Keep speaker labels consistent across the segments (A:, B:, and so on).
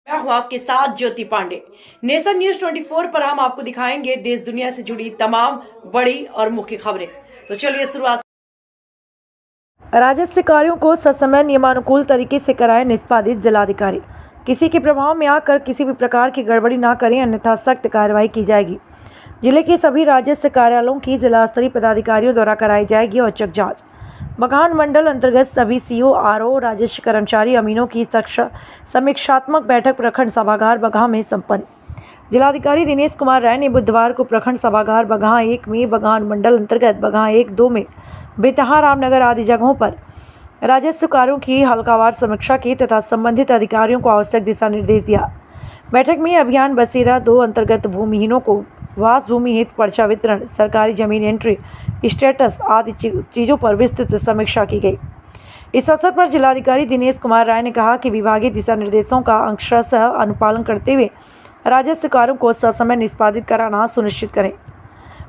A: मैं हूं आपके साथ ज्योति पांडे। नेशन न्यूज 24 पर हम आपको दिखाएंगे देश दुनिया से जुड़ी तमाम बड़ी और मुख्य खबरें। तो चलिए शुरुआत। राजस्व कार्यों को ससमय नियमानुकूल तरीके से कराएं निष्पादित जिलाधिकारी। किसी के प्रभाव में आकर किसी भी प्रकार की गड़बड़ी ना करें, अन्यथा सख्त कार्रवाई की जाएगी। जिले के सभी राजस्व कार्यालयों की जिला स्तरीय पदाधिकारियों द्वारा कराई जाएगी औचक जांच। बघान मंडल अंतर्गत सभी सीओ, आरओ, राजस्व कर्मचारी, अमीनों की समीक्षात्मक बैठक प्रखंड सभागार बगहा में संपन्न। जिलाधिकारी दिनेश कुमार राय ने बुधवार को प्रखंड सभागार बगहा 1 में, बघान मंडल अंतर्गत बगहा 1, 2 में, बेतहा, रामनगर आदि जगहों पर राजस्व कार्यों की हल्कावार समीक्षा की तथा संबंधित अधिकारियों को आवश्यक दिशा निर्देश दिया। बैठक में अभियान बसेरा 2 अंतर्गत भूमिहीनों को वास भूमि हेतु पर्चा वितरण, सरकारी जमीन एंट्री स्टेटस आदि चीजों पर विस्तृत समीक्षा की गई। इस अवसर पर जिलाधिकारी दिनेश कुमार राय ने कहा कि विभागीय दिशा निर्देशों का अंशतः अनुपालन करते हुए राजस्व कार्यों को ससमय निष्पादित कराना सुनिश्चित करें।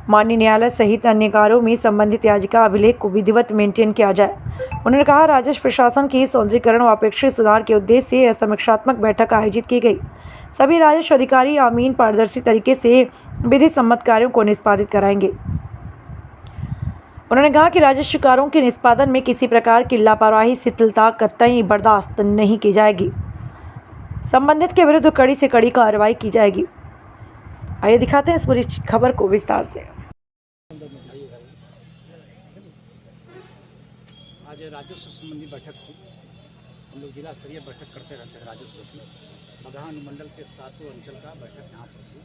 A: माननीय न्यायालय सहित अन्य कार्यों में संबंधित याचिका अभिलेख को विधिवत मेंटेन किया जाए। उन्होंने कहा, राजस्व प्रशासन की सौंदर्यीकरण व अपेक्षित सुधार के उद्देश्य से यह समीक्षात्मक बैठक आयोजित की गई। सभी राजस्व अधिकारी अमीन पारदर्शी तरीके से विधि सम्मत कार्यों को निष्पादित कराएंगे। उन्होंने कहा कि राजस्व कार्यों के निष्पादन में किसी प्रकार की लापरवाही, शिथिलता कतई बर्दाश्त नहीं की जाएगी। संबंधित के विरुद्ध कड़ी से कड़ी कार्रवाई की जाएगी। आइए दिखाते हैं इस पूरी खबर को विस्तार से।
B: आज राजस्व संबंधी बैठक थी। हम लोग जिला स्तरीय बैठक करते रहते हैं राजस्व की। बगहा अनुमंडल के 7 अंचल का बैठक यहाँ पर थी।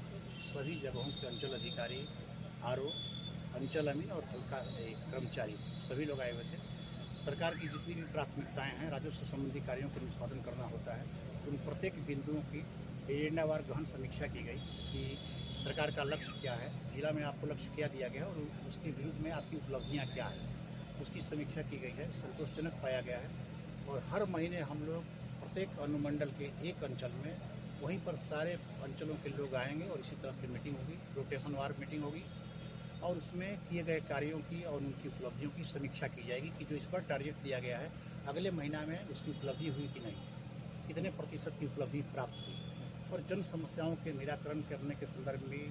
B: सभी जगहों के अंचल अधिकारी, आरओ, अंचल अमीन और हल्का कर्मचारी सभी लोग आए हुए थे। सरकार की जितनी भी प्राथमिकताएं हैं, राजस्व संबंधी कार्यों को निष्पादन करना होता है, उन प्रत्येक बिंदुओं की एजेंडावार गहन समीक्षा की गई कि सरकार का लक्ष्य क्या है, जिला में आपको लक्ष्य क्या दिया गया है और उसके विरुद्ध में आपकी उपलब्धियाँ क्या है, उसकी समीक्षा की गई है। संतोषजनक पाया गया है। और हर महीने हम लोग प्रत्येक अनुमंडल के एक अंचल में वहीं पर सारे अंचलों के लोग आएंगे और इसी तरह से मीटिंग होगी, रोटेशन वार मीटिंग होगी और उसमें किए गए कार्यों की और उनकी उपलब्धियों की समीक्षा की जाएगी कि जो इस पर टारगेट दिया गया है अगले महीना में उसकी उपलब्धि हुई कि नहीं, कितने प्रतिशत की उपलब्धि प्राप्त हुई। और जन समस्याओं के निराकरण करने के संदर्भ में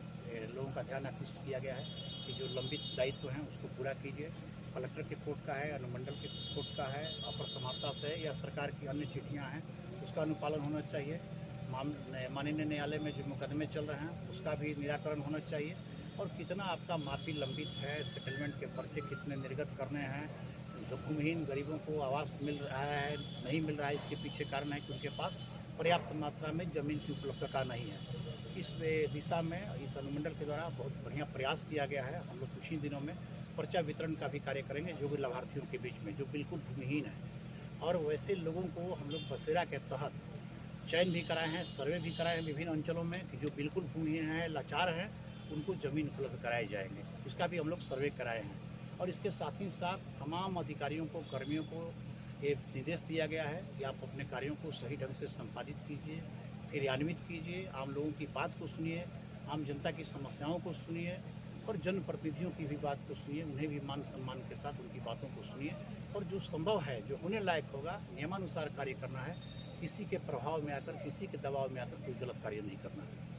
B: लोगों का ध्यान आकृष्ट किया गया है कि जो लंबित दायित्व हैं उसको पूरा कीजिए। कलेक्टर के कोर्ट का है, अनुमंडल के कोर्ट का है, अपर समाहर्ता से या सरकार की अन्य चिट्ठियाँ हैं उसका अनुपालन होना चाहिए। माननीय न्यायालय में जो मुकदमे चल रहे हैं उसका भी निराकरण होना चाहिए। और कितना आपका माफी लंबित है, सेटलमेंट के पर्चे कितने निर्गत करने हैं, जो भूमिहीन गरीबों को आवास मिल रहा है नहीं मिल रहा है, इसके पीछे कारण है कि उनके पास पर्याप्त मात्रा में ज़मीन की उपलब्धता नहीं है। इस दिशा में इस अनुमंडल के द्वारा बहुत बढ़िया प्रयास किया गया है। हम लोग कुछ ही दिनों में पर्चा वितरण का भी कार्य करेंगे जो भी लाभार्थियों के बीच में जो बिल्कुल भूमिहीन है। और वैसे लोगों को हम लोग बसेरा के तहत चयन भी कराए हैं, सर्वे भी कराए हैं विभिन्न अंचलों में कि जो बिल्कुल भूमिहीन हैं, लाचार हैं, उनको ज़मीन उपलब्ध कराए जाएंगे। इसका भी हम लोग सर्वे कराए हैं। और इसके साथ ही साथ तमाम अधिकारियों को, कर्मियों को ये निर्देश दिया गया है कि आप अपने कार्यों को सही ढंग से संपादित कीजिए, क्रियान्वित कीजिए, आम लोगों की बात को सुनिए, आम जनता की समस्याओं को सुनिए और जनप्रतिनिधियों की भी बात को सुनिए, उन्हें भी मान सम्मान के साथ उनकी बातों को सुनिए और जो संभव है, जो होने लायक होगा, नियमानुसार कार्य करना है। किसी के प्रभाव में आकर, किसी के दबाव में आकर कोई गलत कार्य नहीं करना है।